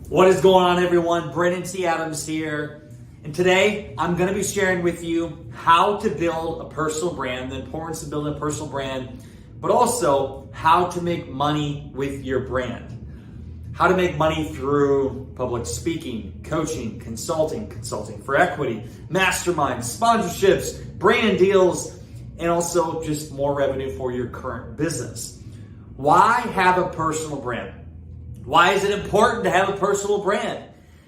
What is going on, everyone? Brandon T. Adams here. And today I'm going to be sharing with you how to build a personal brand, the importance of building a personal brand, but also how to make money with your brand. How to make money through public speaking, coaching, consulting for equity, masterminds, sponsorships, brand deals, and also just more revenue for your current business. Why have a personal brand? Why is it important to have a personal brand?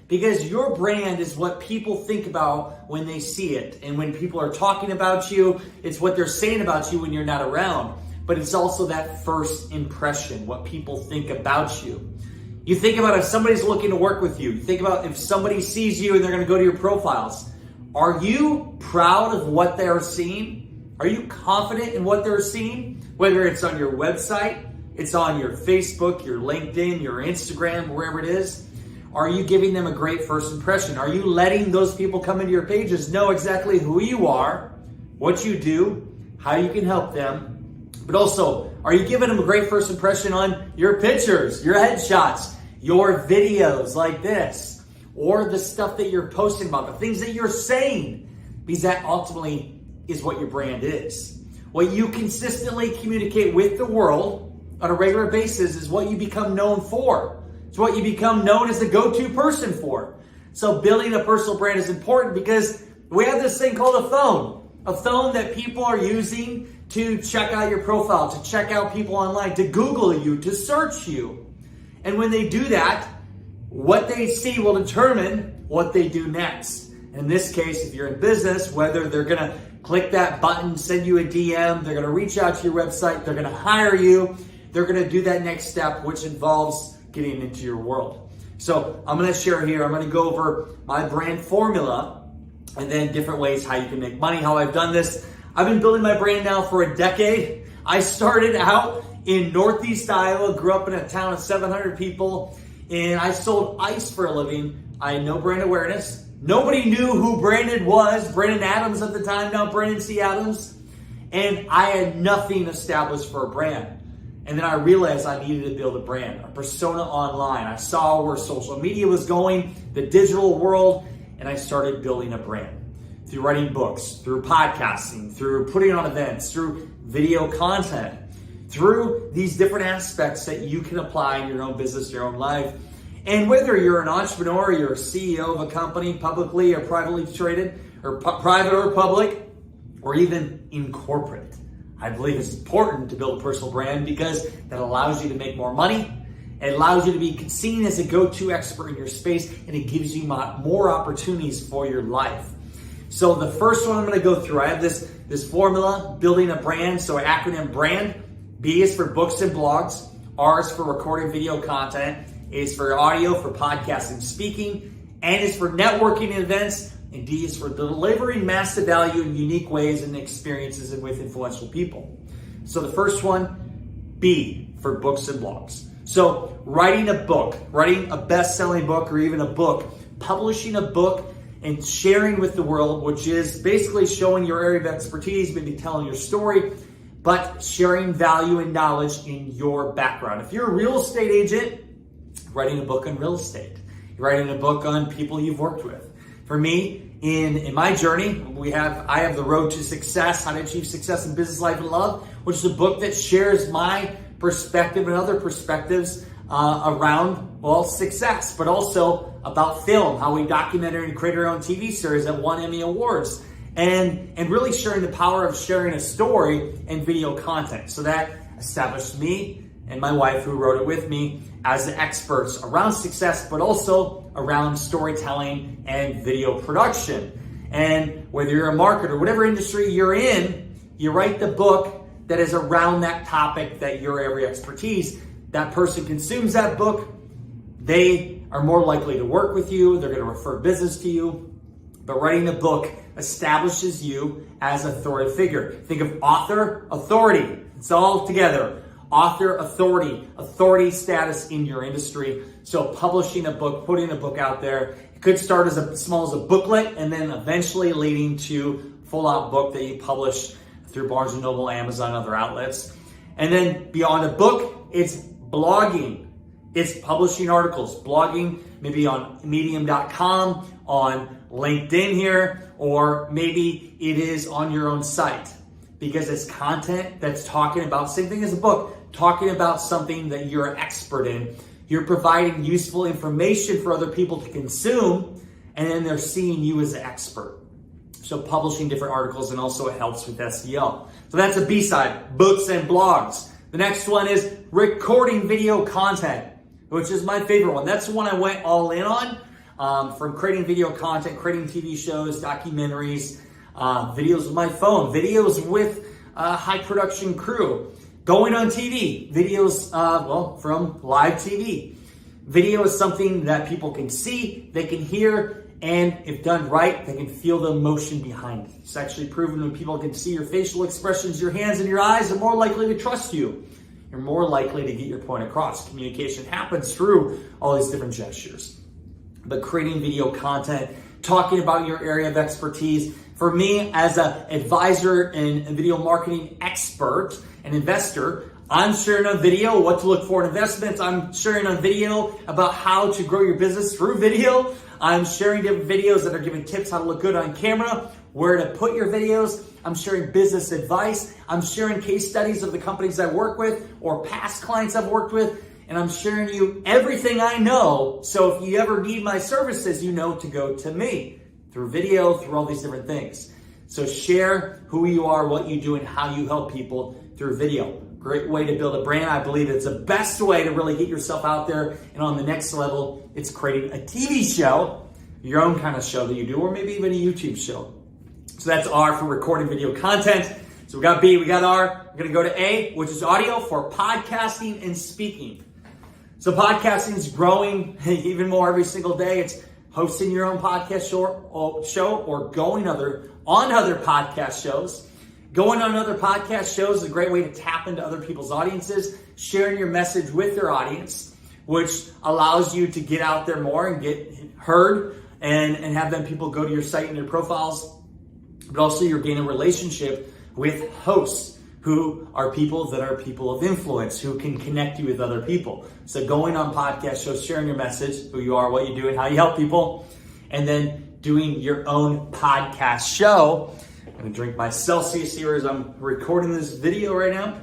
Because your brand is what people think about when they see it. And when people are talking about you, it's what they're saying about you when you're not around. But it's also that first impression, what people think about you. You think about if somebody's looking to work with you. You think about if somebody sees you and they're going to go to your profiles. Are you proud of what they're seeing? Are you confident in what they're seeing? Whether it's on your website, it's on your Facebook, your LinkedIn, your Instagram, wherever it is. Are you giving them a great first impression? Are you letting those people come into your pages know exactly who you are, what you do, how you can help them? But also, are you giving them a great first impression on your pictures, your headshots, your videos like this, or the stuff that you're posting about, the things that you're saying? Because that ultimately is what your brand is. What you consistently communicate with the world on a regular basis is what you become known for. It's what you become known as the go-to person for. So building a personal brand is important because we have this thing called a phone that people are using to check out your profile, to check out people online, to Google you, to search you. And when they do that, what they see will determine what they do next. In this case, if you're in business, whether they're going to click that button, send you a DM, they're going to reach out to your website, they're going to hire you, they're going to do that next step, which involves getting into your world. So I'm going to share here, I'm going to go over my brand formula and then different ways how you can make money, how I've done this. I've been building my brand now for a decade. I started out in Northeast Iowa, grew up in a town of 700 people, and I sold ice for a living. I had no brand awareness. Nobody knew who Brandon was. Brandon Adams at the time, now Brandon C. Adams. And I had nothing established for a brand. And then I realized I needed to build a brand, a persona online. I saw where social media was going, the digital world, and I started building a brand through writing books, through podcasting, through putting on events, through video content, through these different aspects that you can apply in your own business, your own life. And whether you're an entrepreneur, you're a CEO of a company, publicly or privately traded, or private or public, or even in corporate, I believe it's important to build a personal brand because that allows you to make more money. It allows you to be seen as a go-to expert in your space, and it gives you more opportunities for your life. So the first one I'm going to go through, I have this formula, building a brand. So acronym BRAND. B is for books and blogs. R is for recording video content. A is for audio, for podcasting, speaking. N is for networking events. And D is for delivering massive value in unique ways and experiences and with influential people. So the first one, B, for books and blogs. So writing a book, writing a best-selling book or even a book, publishing a book and sharing with the world, which is basically showing your area of expertise, maybe telling your story, but sharing value and knowledge in your background. If you're a real estate agent, writing a book on real estate. You're writing a book on people you've worked with. For me, in my journey, I have The Road to Success, How to Achieve Success in Business, Life, and Love, which is a book that shares my perspective and other perspectives around, success, but also about film, how we documented and created our own TV series that won Emmy Awards, and really sharing the power of sharing a story and video content. So that established me and my wife, who wrote it with me, as the experts around success, but also around storytelling and video production. And whether you're a marketer, whatever industry you're in, you write the book that is around that topic, that your area of expertise. That person consumes that book, they are more likely to work with you, they're going to refer business to you. But writing a book establishes you as an authority figure. Think of author, authority. It's all together. Author, authority status in your industry. So publishing a book, putting a book out there, it could start as small as a booklet and then eventually leading to full-out book that you publish through Barnes & Noble, Amazon, other outlets. And then beyond a book, it's blogging. It's publishing articles, blogging, maybe on medium.com, on LinkedIn here, or maybe it is on your own site, because it's content that's talking about, same thing as a book, talking about something that you're an expert in. You're providing useful information for other people to consume, and then they're seeing you as an expert. So publishing different articles, and also it helps with SEO. So that's a B side, books and blogs. The next one is recording video content, which is my favorite one. That's the one I went all in on, from creating video content, creating TV shows, documentaries, videos with my phone, videos with a high production crew, going on TV, videos, from live TV. Video is something that people can see, they can hear, and if done right, they can feel the emotion behind it. It's actually proven when people can see your facial expressions, your hands and your eyes, they're more likely to trust you. You're more likely to get your point across. Communication happens through all these different gestures. But creating video content, talking about your area of expertise. For me, as an advisor and video marketing expert and investor, I'm sharing on video what to look for in investments. I'm sharing on video about how to grow your business through video. I'm sharing different videos that are giving tips how to look good on camera, where to put your videos. I'm sharing business advice. I'm sharing case studies of the companies I work with or past clients I've worked with. And I'm sharing you everything I know. So if you ever need my services, you know to go to me through video, through all these different things. So share who you are, what you do, and how you help people through video. Great way to build a brand. I believe it's the best way to really get yourself out there. And on the next level, it's creating a TV show, your own kind of show that you do, or maybe even a YouTube show. So that's R for recording video content. So we got B, we got R. We're going to go to A, which is audio for podcasting and speaking. So podcasting is growing even more every single day. It's hosting your own podcast show or going on other podcast shows. Going on other podcast shows is a great way to tap into other people's audiences, sharing your message with their audience, which allows you to get out there more and get heard and have them people go to your site and your profiles. But also you're gaining a relationship with hosts who are people that are people of influence, who can connect you with other people. So going on podcast shows, sharing your message, who you are, what you do, and how you help people, and then doing your own podcast show. I'm gonna drink my Celsius here as I'm recording this video right now.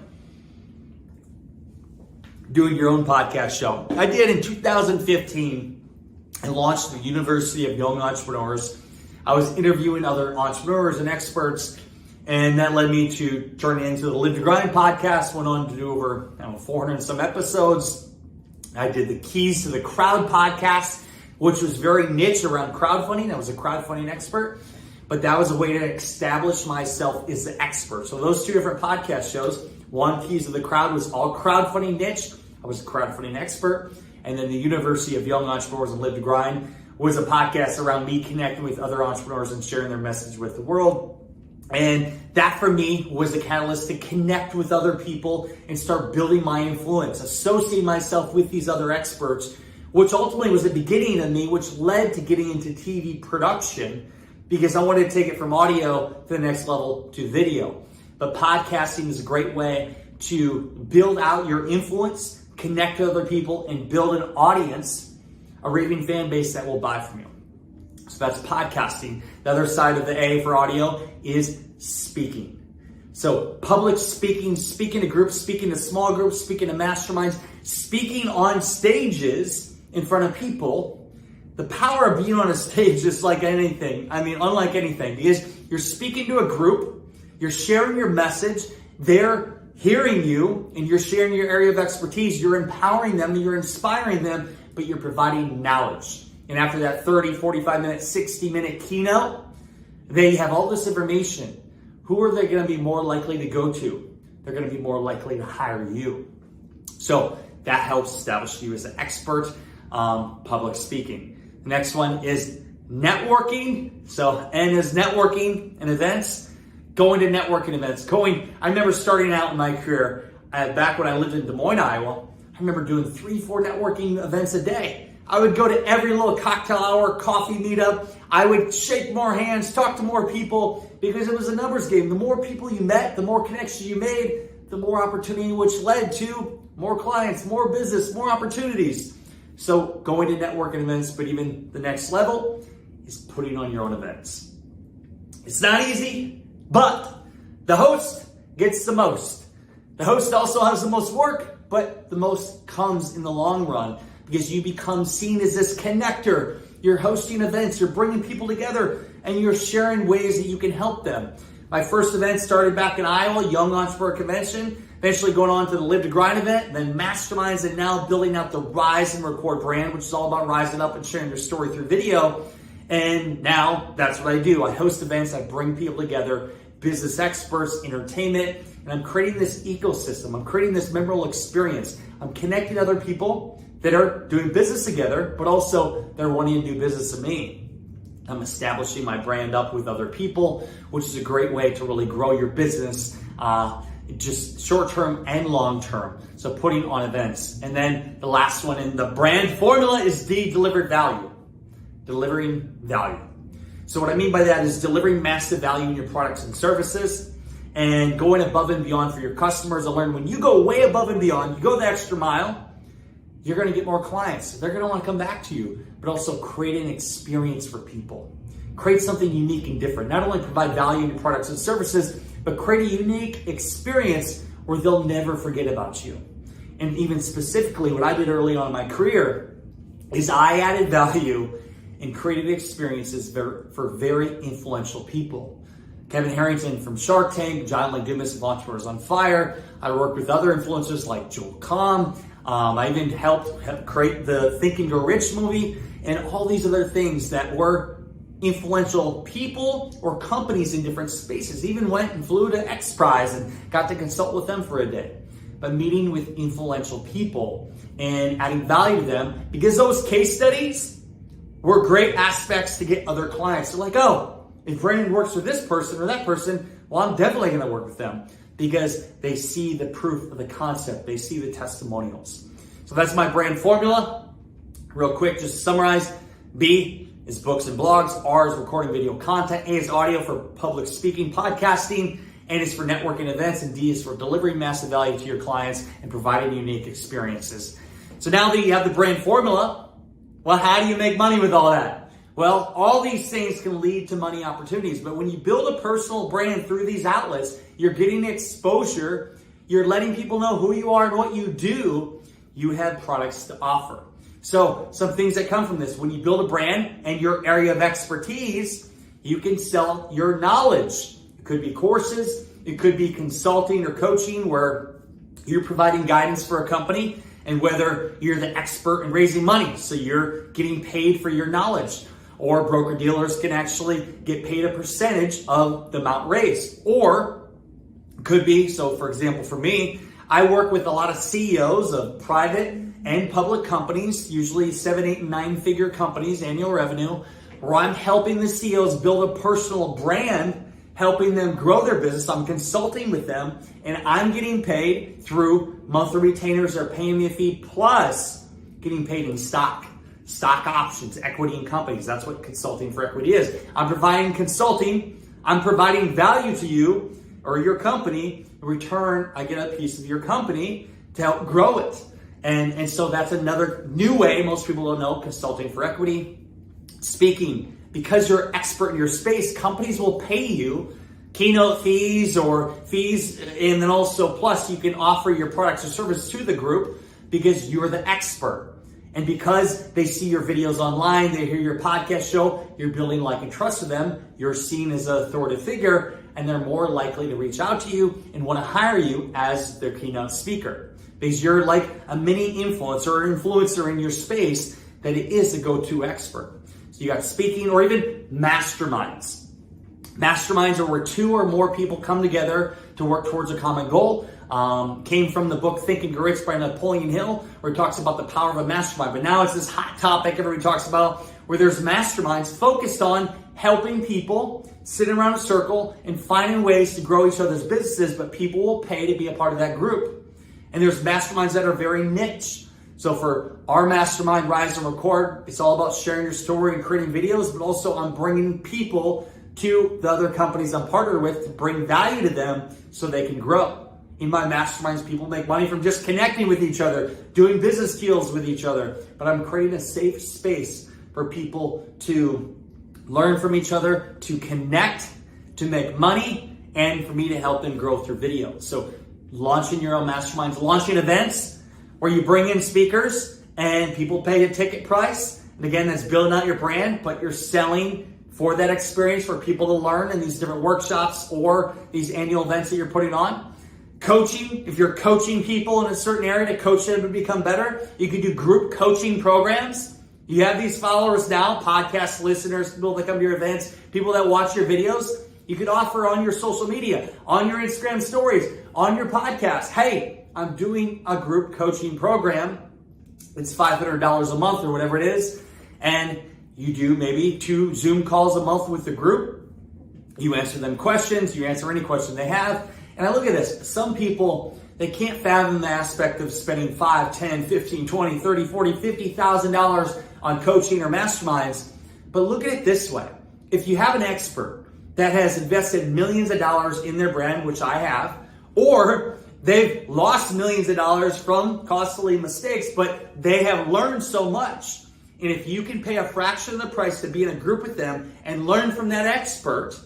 Doing your own podcast show. I did in 2015. I launched the University of Young Entrepreneurs. I was interviewing other entrepreneurs and experts, and that led me to turn into the Live to Grind podcast. Went on to do over 400 and some episodes. I did the Keys to the Crowd podcast, which was very niche around crowdfunding. I was a crowdfunding expert, but that was a way to establish myself as the expert. So those two different podcast shows, one, Keys to the Crowd, was all crowdfunding niche. I was a crowdfunding expert. And then the University of Young Entrepreneurs and Live to Grind was a podcast around me connecting with other entrepreneurs and sharing their message with the world. And that for me was the catalyst to connect with other people and start building my influence, associating myself with these other experts, which ultimately was the beginning of me, which led to getting into TV production, because I wanted to take it from audio to the next level to video. But podcasting is a great way to build out your influence, connect with other people, and build an audience, a raving fan base that will buy from you. So that's podcasting. The other side of the A for audio is speaking. So public speaking, speaking to groups, speaking to small groups, speaking to masterminds, speaking on stages in front of people. The power of being on a stage is like anything. Unlike anything, because you're speaking to a group, you're sharing your message, they're hearing you, and you're sharing your area of expertise. You're empowering them, you're inspiring them, but you're providing knowledge. And after that 30, 45 minute, 60 minute keynote, they have all this information. Who are they going to be more likely to go to? They're going to be more likely to hire you. So that helps establish you as an expert, public speaking. The next one is networking. So N is networking and events. Going to networking events. I remember starting out in my career, back when I lived in Des Moines, Iowa, I remember doing 3-4 networking events a day. I would go to every little cocktail hour, coffee meetup. I would shake more hands, talk to more people, because it was a numbers game. The more people you met, the more connections you made, the more opportunity, which led to more clients, more business, more opportunities. So going to networking events, but even the next level is putting on your own events. It's not easy, but the host gets the most. The host also has the most work, but the most comes in the long run because you become seen as this connector. You're hosting events, you're bringing people together, and you're sharing ways that you can help them. My first event started back in Iowa, Young Entrepreneur Convention, eventually going on to the Live to Grind event, then Masterminds, and now building out the Rise and Record brand, which is all about rising up and sharing your story through video. And now that's what I do. I host events, I bring people together, business experts, entertainment, and I'm creating this ecosystem. I'm creating this memorable experience. I'm connecting other people that are doing business together, but also they're wanting to do business with me. I'm establishing my brand up with other people, which is a great way to really grow your business, just short-term and long-term. So putting on events. And then the last one in the brand formula is the delivered value. Delivering value. So what I mean by that is delivering massive value in your products and services and going above and beyond for your customers. I learned when you go way above and beyond, you go the extra mile, you're going to get more clients. They're going to want to come back to you, but also create an experience for people. Create something unique and different. Not only provide value in your products and services, but create a unique experience where they'll never forget about you. And even specifically, what I did early on in my career is I added value and created experiences for very influential people. Kevin Harrington from Shark Tank, John Legumis of Entrepreneurs on Fire. I worked with other influencers like Joel Comm. I even helped create the Think and Grow Rich movie and all these other things that were influential people or companies in different spaces. Even went and flew to X Prize and got to consult with them for a day. But meeting with influential people and adding value to them, because those case studies were great aspects to get other clients. They're like, oh, if Brandon works with this person or that person, well, I'm definitely going to work with them because they see the proof of the concept. They see the testimonials. So that's my brand formula. Real quick, just to summarize, B is books and blogs, R is recording video content, A is audio for public speaking, podcasting, N is for networking events, and D is for delivering massive value to your clients and providing unique experiences. So now that you have the brand formula, well, how do you make money with all that? Well, all these things can lead to money opportunities, but when you build a personal brand through these outlets, you're getting exposure, you're letting people know who you are and what you do, you have products to offer. So some things that come from this, when you build a brand and your area of expertise, you can sell your knowledge. It could be courses, it could be consulting or coaching where you're providing guidance for a company, and whether you're the expert in raising money, so you're getting paid for your knowledge. Or broker-dealers can actually get paid a percentage of the amount raised. Or could be, so for example, for me, I work with a lot of CEOs of private and public companies, usually 7, 8, and 9-figure companies, annual revenue, where I'm helping the CEOs build a personal brand, helping them grow their business. I'm consulting with them, and I'm getting paid through monthly retainers. They're paying me a fee, plus getting paid in stock options, equity in companies. That's what consulting for equity is. I'm providing consulting. I'm providing value to you or your company. In return, I get a piece of your company to help grow it. And so that's another new way. Most people don't know consulting for equity. Speaking, because you're an expert in your space, companies will pay you keynote fees or fees, and then also plus you can offer your products or services to the group because you're the expert. And because they see your videos online, they hear your podcast show, you're building like and trust with them, you're seen as an authoritative figure, and they're more likely to reach out to you and want to hire you as their keynote speaker. Because you're like a mini influencer in your space that it is a go-to expert. So you got speaking or even masterminds. Masterminds are where 2 or more people come together to work towards a common goal. Came from the book Think and Grow Rich by Napoleon Hill, where it talks about the power of a mastermind. But now it's this hot topic everybody talks about, where there's masterminds focused on helping people sit around a circle and finding ways to grow each other's businesses, but people will pay to be a part of that group. And there's masterminds that are very niche. So for our mastermind, Rise and Record, it's all about sharing your story and creating videos, but also I'm bringing people to the other companies I'm partnered with to bring value to them so they can grow. in my masterminds, people make money from just connecting with each other, doing business deals with each other. But I'm creating a safe space for people to learn from each other, to connect, to make money, and for me to help them grow through video. So launching your own masterminds, launching events where you bring in speakers and people pay a ticket price. And again, that's building out your brand, but you're selling for that experience for people to learn in these different workshops or these annual events that you're putting on. Coaching, if you're coaching people in a certain area to coach them to become better, you can do group coaching programs. You have these followers now, podcast listeners, people that come to your events, people that watch your videos. You could offer on your social media, on your Instagram stories, on your podcast. Hey, I'm doing a group coaching program. It's $500 a month or whatever it is. And you do maybe 2 Zoom calls a month with the group. You answer them questions. You answer any question they have. And I look at this. Some people, they can't fathom the aspect of spending $5, $10, $15, $20, $30, $40, $50,000 on coaching or masterminds. But look at it this way. If you have an expert that has invested millions of dollars in their brand, which I have, or they've lost millions of dollars from costly mistakes, but they have learned so much. And if you can pay a fraction of the price to be in a group with them and learn from that expert,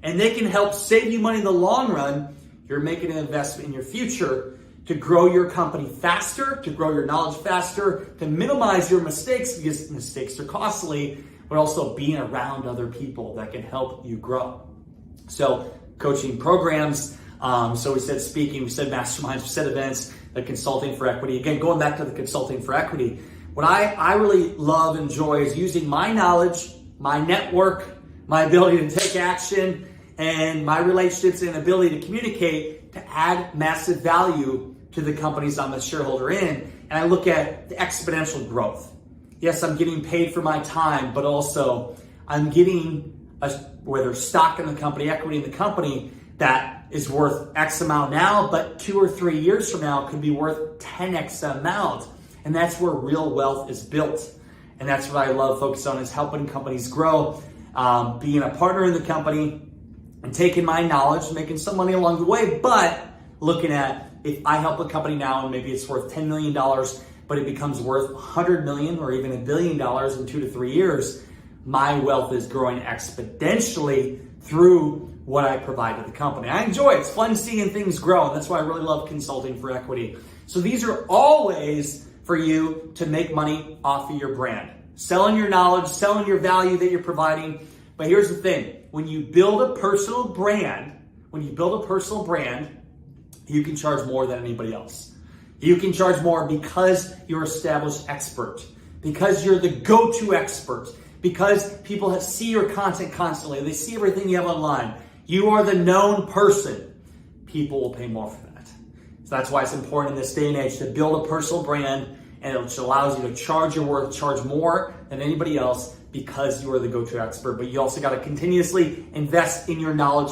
and they can help save you money in the long run, you're making an investment in your future to grow your company faster, to grow your knowledge faster, to minimize your mistakes because mistakes are costly, but also being around other people that can help you grow. So coaching programs, so we said speaking, we said masterminds, we said events, the consulting for equity. Again, going back to the consulting for equity, what I really love and enjoy is using my knowledge, my network, my ability to take action, and my relationships and ability to communicate to add massive value to the companies I'm a shareholder in. And I look at the exponential growth. Yes, I'm getting paid for my time, but also I'm getting whether stock in the company, equity in the company that is worth X amount now, but 2 or 3 years from now could be worth 10X amount. And that's where real wealth is built. And that's what I love focusing on, is helping companies grow, being a partner in the company, and taking my knowledge, making some money along the way, but looking at if I help a company now and maybe it's worth $10 million, but it becomes worth $100 million or even $1 billion in 2 to 3 years, my wealth is growing exponentially through what I provide to the company. I enjoy it. It's fun seeing things grow, and that's why I really love consulting for equity. So these are all ways for you to make money off of your brand. Selling your knowledge, selling your value that you're providing. But here's the thing. When you build a personal brand, you can charge more than anybody else. You can charge more because you're an established expert, because you're the go-to expert, because people see your content constantly. They see everything you have online. You are the known person. People will pay more for that. So that's why it's important in this day and age to build a personal brand, and it allows you to charge your worth, charge more than anybody else, because you are the go-to expert. But you also got to continuously invest in your knowledge.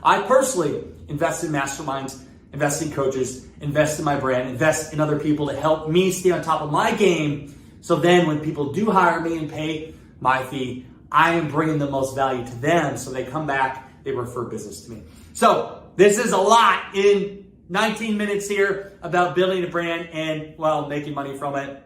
I personally invest in masterminds, invest in coaches, invest in my brand, invest in other people to help me stay on top of my game. So then when people do hire me and pay my fee, I am bringing the most value to them. So they come back, they refer business to me. So this is a lot in 19 minutes here about building a brand and, well, making money from it.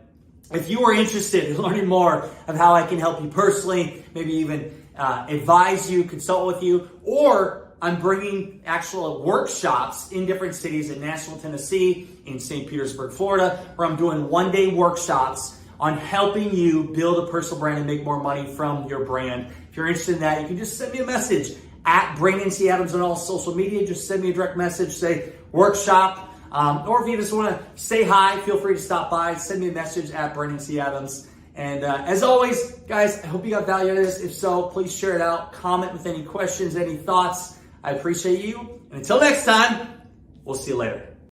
If you are interested in learning more of how I can help you personally, maybe even advise you, consult with you, or I'm bringing actual workshops in different cities in Nashville, Tennessee, in St. Petersburg, Florida, where I'm doing one-day workshops on helping you build a personal brand and make more money from your brand. If you're interested in that, you can just send me a message at Brandon C. Adams on all social media. Just send me a direct message, say workshop. Or if you just want to say hi, feel free to stop by. Send me a message at Brandon C. Adams. And as always, guys, I hope you got value out of this. If so, please share it out. Comment with any questions, any thoughts. I appreciate you. And until next time, we'll see you later.